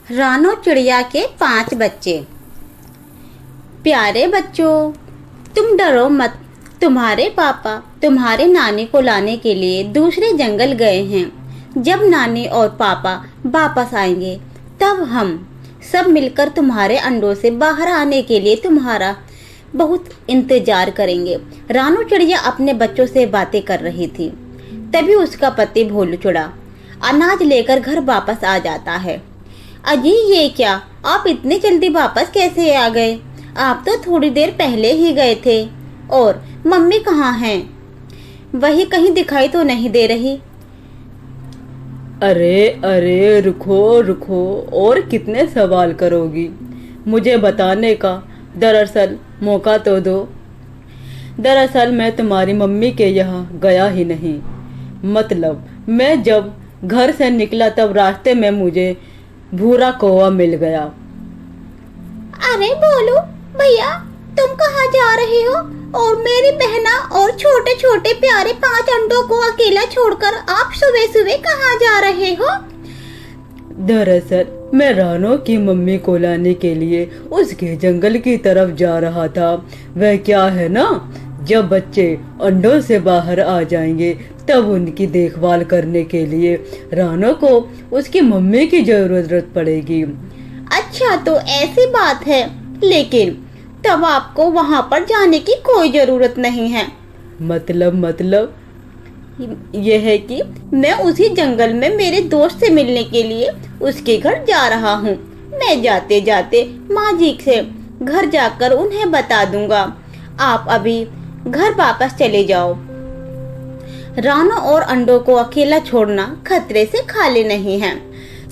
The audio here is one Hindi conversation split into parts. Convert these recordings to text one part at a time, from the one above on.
रानो चिड़िया के 5 बच्चे। प्यारे बच्चों, तुम डरो मत। तुम्हारे पापा तुम्हारे नानी को लाने के लिए दूसरे जंगल गए हैं। जब नानी और पापा वापस आएंगे तब हम सब मिलकर तुम्हारे अंडों से बाहर आने के लिए तुम्हारा बहुत इंतजार करेंगे। रानो चिड़िया अपने बच्चों से बातें कर रही थी। तभी उसका पति भोलू चिड़ा अनाज लेकर घर वापस आ जाता है। अजी, ये क्या, आप इतनी जल्दी वापस कैसे आ गए? आप तो थोड़ी देर पहले ही गए थे। और मम्मी कहाँ हैं? वही कहीं दिखाई तो नहीं दे रही। अरे अरे, रुको रुको, और कितने सवाल करोगी? मुझे बताने का दरअसल मौका तो दो। दरअसल मैं तुम्हारी मम्मी के यहाँ गया ही नहीं। मतलब मैं जब घर से निकला तब रास्ते में मुझे भूरा कौवा मिल गया। अरे बोलो भैया, तुम कहाँ जा रहे हो? और मेरी बहना और छोटे छोटे प्यारे 5 अंडों को अकेला छोड़कर आप सुबह सुबह कहाँ जा रहे हो? दरअसल मैं रानो की मम्मी को लाने के लिए उसके जंगल की तरफ जा रहा था। वह क्या है ना, जब बच्चे अंडों से बाहर आ जाएंगे तब उनकी देखभाल करने के लिए रानो को उसकी मम्मी की जरूरत पड़ेगी। अच्छा, तो ऐसी बात है, लेकिन तब आपको वहाँ पर जाने की कोई जरूरत नहीं है। मतलब यह है कि मैं उसी जंगल में मेरे दोस्त से मिलने के लिए उसके घर जा रहा हूँ। मैं जाते जाते माँ जी से घर जाकर उन्हें बता दूंगा। आप अभी घर वापस चले जाओ। रानो और अंडों को अकेला छोड़ना खतरे से खाली नहीं है।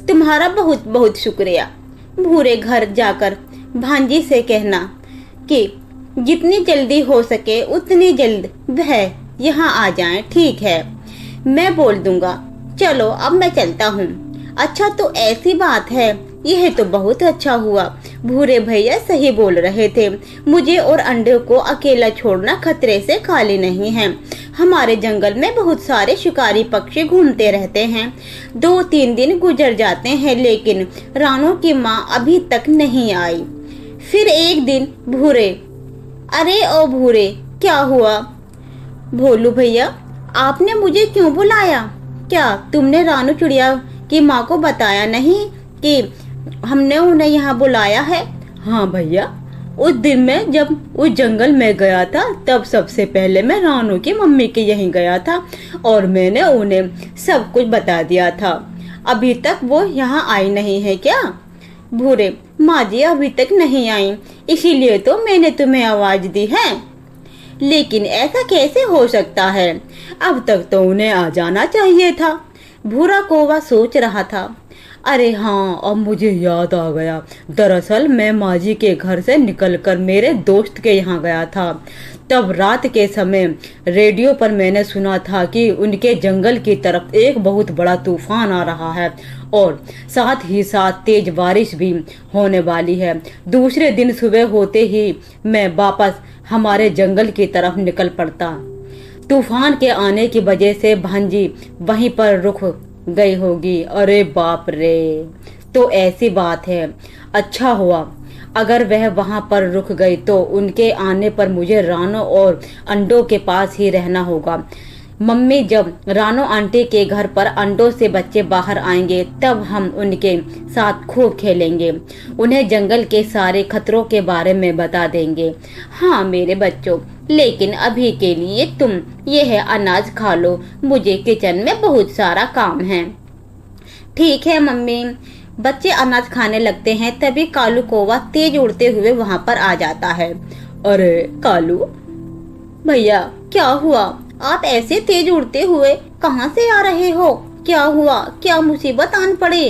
तुम्हारा बहुत बहुत शुक्रिया। भूरे घर जाकर भांजी से कहना कि जितनी जल्दी हो सके उतनी जल्द वह यहाँ आ जाएं। ठीक है, मैं बोल दूंगा। चलो अब मैं चलता हूँ। अच्छा, तो ऐसी बात है, यह तो बहुत अच्छा हुआ। भूरे भैया सही बोल रहे थे। मुझे और अंडे को अकेला छोड़ना खतरे से खाली नहीं है। हमारे जंगल में बहुत सारे शिकारी पक्षी घूमते रहते हैं। 2-3 दिन गुजर जाते हैं, लेकिन रानो की माँ अभी तक नहीं आई। फिर एक दिन भूरे, अरे ओ भूरे, क्या हुआ? भोलू भैया, आपने मुझे क्यों बुलाया? क्या तुमने रानो चिड़िया की माँ को बताया नहीं कि हमने उन्हें यहाँ बुलाया है? हाँ भैया, उस दिन मैं जब उस जंगल में गया था तब सबसे पहले मैं रानो की मम्मी के यहीं गया था और मैंने उन्हें सब कुछ बता दिया था। अभी तक वो यहाँ आई नहीं है क्या? भूरे, माँ जी अभी तक नहीं आई, इसीलिए तो मैंने तुम्हें आवाज दी है। लेकिन ऐसा कैसे हो सकता है? अब तक तो उन्हें आ जाना चाहिए था। भूरा कौवा सोच रहा था। अरे हाँ, अब मुझे याद आ गया। दरअसल मैं माँ जी के घर से निकलकर मेरे दोस्त के यहाँ गया था। तब रात के समय रेडियो पर मैंने सुना था कि उनके जंगल की तरफ एक बहुत बड़ा तूफान आ रहा है और साथ ही साथ तेज बारिश भी होने वाली है। दूसरे दिन सुबह होते ही मैं वापस हमारे जंगल की तरफ निकल पड़ता। तूफान के आने की वजह से भांजी वहीं पर रुक गई होगी। अरे बाप रे, तो ऐसी बात है। अच्छा हुआ अगर वह वहां पर रुक गई तो उनके आने पर मुझे रानो और अंडों के पास ही रहना होगा। मम्मी जब रानो आंटी के घर पर अंडों से बच्चे बाहर आएंगे तब हम उनके साथ खूब खेलेंगे। उन्हें जंगल के सारे खतरों के बारे में बता देंगे। हाँ मेरे बच्चों, लेकिन अभी के लिए तुम यह अनाज खा लो, मुझे किचन में बहुत सारा काम है। ठीक है मम्मी। बच्चे अनाज खाने लगते हैं, तभी कालू कौवा तेज उड़ते हुए वहां पर आ जाता है। अरे कालू भैया, क्या हुआ? आप ऐसे तेज उड़ते हुए कहाँ से आ रहे हो? क्या हुआ? क्या मुसीबत आन पड़े?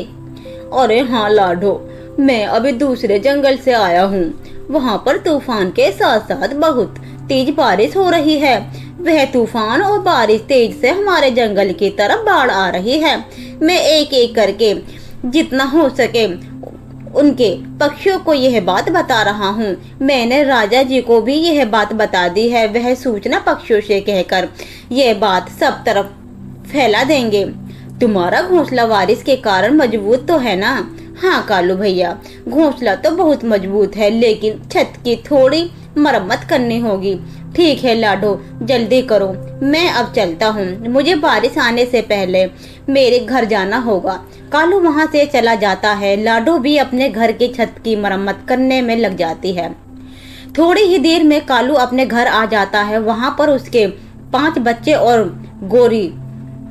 अरे हाँ लाडो, मैं अभी दूसरे जंगल से आया हूँ। वहाँ पर तूफान के साथ साथ बहुत तेज बारिश हो रही है। वह तूफान और बारिश तेज से हमारे जंगल की तरफ बाढ़ आ रही है। मैं एक एक करके जितना हो सके उनके पक्षियों को यह बात बता रहा हूँ। मैंने राजा जी को भी यह बात बता दी है। वह सूचना पक्षियों से कहकर यह बात सब तरफ फैला देंगे। तुम्हारा घोंसला बारिश के कारण मजबूत तो है ना? हाँ कालू भैया, घोंसला तो बहुत मजबूत है, लेकिन छत की थोड़ी मरम्मत करनी होगी। ठीक है लाडो, जल्दी करो, मैं अब चलता हूँ, मुझे बारिश आने से पहले मेरे घर जाना होगा। कालू वहाँ से चला जाता है। लाडो भी अपने घर की छत की मरम्मत करने में लग जाती है। थोड़ी ही देर में कालू अपने घर आ जाता है। वहाँ पर उसके 5 बच्चे और गोरी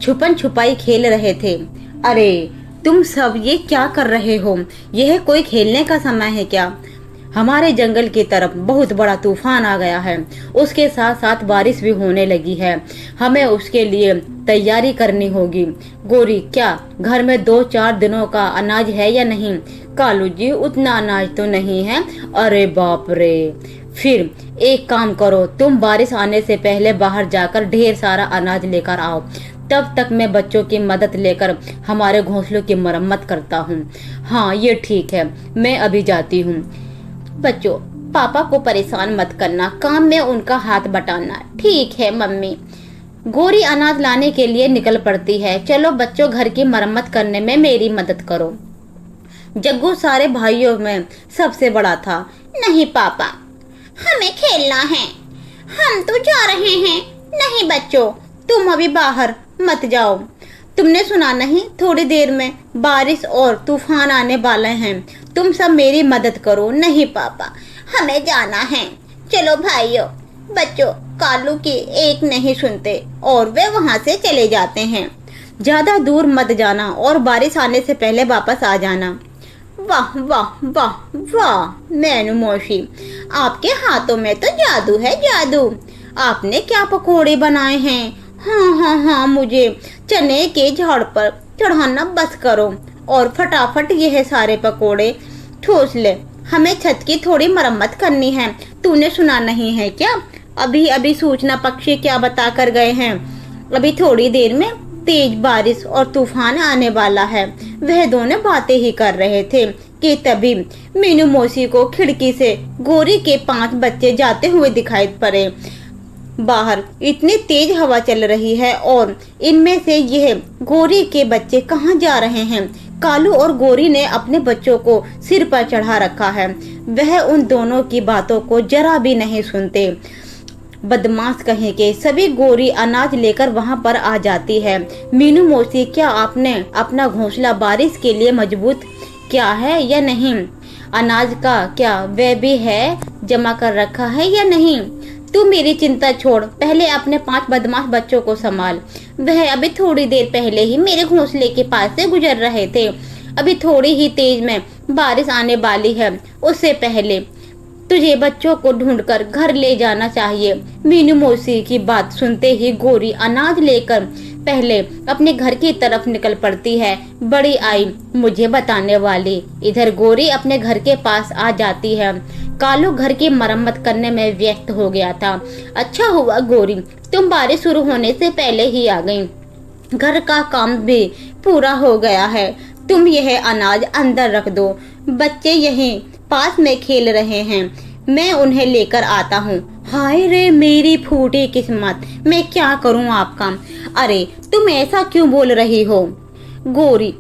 छुपन छुपाई खेल रहे थे। अरे तुम सब ये क्या कर रहे हो? यह कोई खेलने का समय है क्या? हमारे जंगल की तरफ बहुत बड़ा तूफान आ गया है, उसके साथ साथ बारिश भी होने लगी है। हमें उसके लिए तैयारी करनी होगी। गोरी, क्या घर में 2-4 दिनों का अनाज है या नहीं? कालू जी, उतना अनाज तो नहीं है। अरे बाप रे! फिर एक काम करो, तुम बारिश आने से पहले बाहर जाकर ढेर सारा अनाज लेकर आओ। तब तक मैं बच्चों की मदद लेकर हमारे घोंसलों की मरम्मत करता हूँ। हाँ ये ठीक है, मैं अभी जाती हूँ। बच्चों, पापा को परेशान मत करना, काम में उनका हाथ बटाना। ठीक है मम्मी। गोरी अनाज लाने के लिए निकल पड़ती है। चलो बच्चों, घर की मरम्मत करने में मेरी मदद करो। जग्गू सारे भाइयों में सबसे बड़ा था। नहीं पापा, हमें खेलना है, हम तो जा रहे हैं। नहीं बच्चों, तुम अभी बाहर मत जाओ। तुमने सुना नहीं, थोड़ी देर में बारिश और तूफान आने वाले हैं। तुम सब मेरी मदद करो। नहीं पापा, हमें जाना है। चलो भाइयों। बच्चों, कालू की एक नहीं सुनते और वे वहां से चले जाते हैं। ज्यादा दूर मत जाना और बारिश आने से पहले वापस आ जाना। वाह वाह वाह वाह मैनू मौसी, आपके हाथों में तो जादू है, जादू। आपने क्या पकोड़े बनाए हैं? हाँ हाँ हाँ, मुझे चने के झाड़ पर चढ़ाना बस करो और फटाफट यह सारे पकोड़े ठोस ले। हमें छत की थोड़ी मरम्मत करनी है। तूने सुना नहीं है क्या? अभी अभी सूचना पक्षी क्या बता कर गए हैं? अभी थोड़ी देर में तेज बारिश और तूफान आने वाला है। वह दोनों बातें ही कर रहे थे कि तभी मीनू मौसी को खिड़की से गोरी के 5 बच्चे जाते हुए दिखाई पड़े। बाहर इतनी तेज हवा चल रही है और इनमें से यह गोरी के बच्चे कहाँ जा रहे हैं? कालू और गोरी ने अपने बच्चों को सिर पर चढ़ा रखा है। वह उन दोनों की बातों को जरा भी नहीं सुनते। बदमाश कहीं के सभी। गोरी अनाज लेकर वहां पर आ जाती है। मीनू मौसी, क्या आपने अपना घोंसला बारिश के लिए मजबूत किया है या नहीं? अनाज का क्या वह भी है जमा कर रखा है या नहीं? तू मेरी चिंता छोड़, पहले अपने 5 बदमाश बच्चों को संभाल। वह अभी थोड़ी देर पहले ही मेरे घोंसले के पास से गुजर रहे थे। अभी थोड़ी ही तेज में बारिश आने वाली है, उससे पहले तुझे बच्चों को ढूंढकर घर ले जाना चाहिए। मीनू मौसी की बात सुनते ही गोरी अनाज लेकर पहले अपने घर की तरफ निकल पड़ती है। बड़ी आई मुझे बताने वाली। इधर गोरी अपने घर के पास आ जाती है। कालू घर की मरम्मत करने में व्यस्त हो गया था। अच्छा हुआ गोरी, तुम बारिश शुरू होने से पहले ही आ गई। घर का काम भी पूरा हो गया है। तुम यह अनाज अंदर रख दो। बच्चे यहीं पास में खेल रहे हैं, मैं उन्हें लेकर आता हूँ। हाय रे मेरी फूटी किस्मत, मैं क्या करूँ आपका? अरे तुम ऐसा क्यों बोल रही हो? गोरी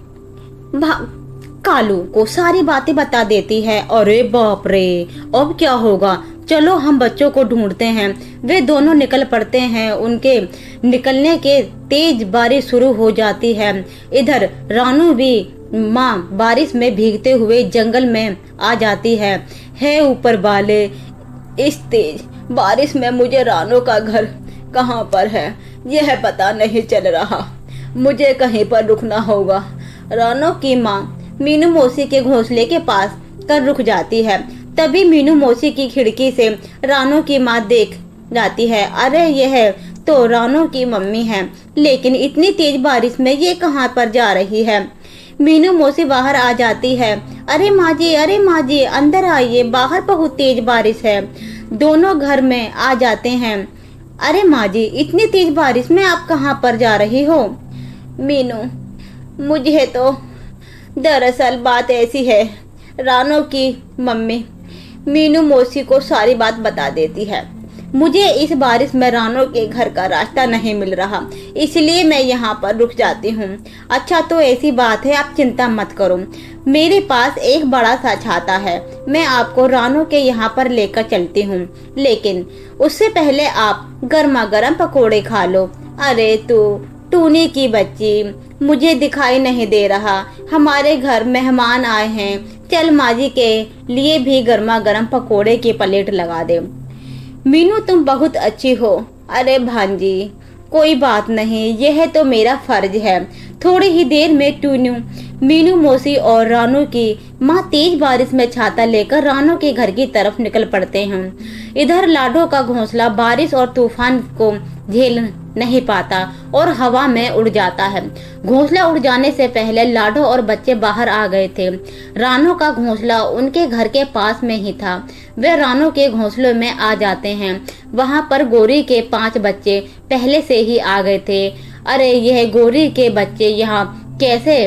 कालू को सारी बातें बता देती है। अरे बाप रे, अब क्या होगा? चलो हम बच्चों को ढूंढते हैं। वे दोनों निकल पड़ते हैं। उनके निकलने के तेज बारिश शुरू हो जाती है। इधर रानू भी माँ बारिश में भीगते हुए जंगल में आ जाती है ऊपर वाले, इस तेज बारिश में मुझे रानू का घर कहाँ पर है यह पता नहीं चल रहा। मुझे कहीं पर रुकना होगा। रानू की माँ मीनू मौसी के घोंसले के पास कर रुक जाती है। तभी मीनू मौसी की खिड़की से रानू की माँ देख जाती है। अरे यह तो रानू की मम्मी है, लेकिन इतनी तेज बारिश में ये कहाँ पर जा रही है? मीनू मौसी बाहर आ जाती है। अरे माँ जी अंदर आइए, बाहर बहुत तेज बारिश है। दोनों घर में आ जाते हैं। अरे माँ जी, इतनी तेज बारिश में आप कहाँ पर जा रही हो? मीनू, मुझे तो दरअसल बात ऐसी है। रानू की मम्मी मीनू मौसी को सारी बात बता देती है। मुझे इस बारिश में रानो के घर का रास्ता नहीं मिल रहा, इसलिए मैं यहाँ पर रुक जाती हूँ। अच्छा तो ऐसी बात है, आप चिंता मत करो, मेरे पास एक बड़ा सा छाता है, मैं आपको रानो के यहाँ पर लेकर चलती हूँ, लेकिन उससे पहले आप गर्मा गर्म पकोड़े खा लो। अरे टूनी की बच्ची, मुझे दिखाई नहीं दे रहा, हमारे घर मेहमान आए हैं, चल माँ जी के लिए भी गर्मा गर्म पकोड़े की प्लेट लगा दे। मीनू तुम बहुत अच्छी हो। अरे भांजी कोई बात नहीं, यह तो मेरा फर्ज है। थोड़ी ही देर में मीनू मौसी और रानू की माँ तेज बारिश में छाता लेकर रानू के घर की तरफ निकल पड़ते हैं। इधर लाडो का घोंसला बारिश और तूफान को झेल नहीं पाता और हवा में उड़ जाता है। घोंसला उड़ जाने से पहले लाडो और बच्चे बाहर आ गए थे। रानू का घोंसला उनके घर के पास में ही था। वे रानू के घोंसले में आ जाते हैं। वहां पर गोरी के 5 बच्चे पहले से ही आ गए थे। अरे यह गोरी के बच्चे यहाँ कैसे,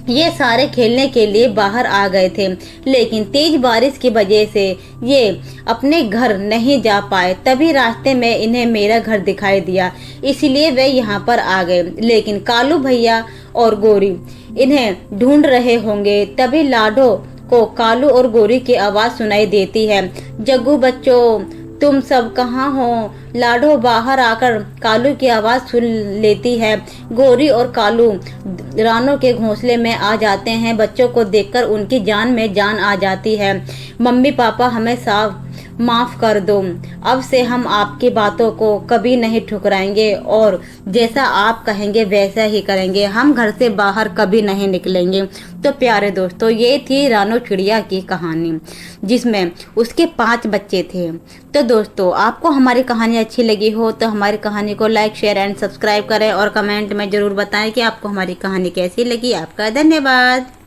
ये सारे खेलने के लिए बाहर आ गए थे, लेकिन तेज बारिश की वजह से ये अपने घर नहीं जा पाए। तभी रास्ते में इन्हें मेरा घर दिखाई दिया, इसलिए वे यहाँ पर आ गए। लेकिन कालू भैया और गोरी इन्हें ढूंढ रहे होंगे। तभी लाडो को कालू और गोरी की आवाज सुनाई देती है, जग्गू बच्चों तुम सब कहाँ हो। लाडो बाहर आकर कालू की आवाज सुन लेती है। गोरी और कालू रानू के घोंसले में आ जाते हैं। बच्चों को देखकर उनकी जान में जान आ जाती है। मम्मी पापा हमें माफ कर दो, अब से हम आपकी बातों को कभी नहीं ठुकराएंगे और जैसा आप कहेंगे वैसा ही करेंगे, हम घर से बाहर कभी नहीं निकलेंगे। तो प्यारे दोस्तों, ये थी रानू चिड़िया की कहानी, जिसमें उसके 5 बच्चे थे। तो दोस्तों, आपको हमारी कहानी अच्छी लगी हो तो हमारी कहानी को लाइक शेयर एंड सब्सक्राइब करें और कमेंट में जरूर बताएं कि आपको हमारी कहानी कैसी लगी। आपका धन्यवाद।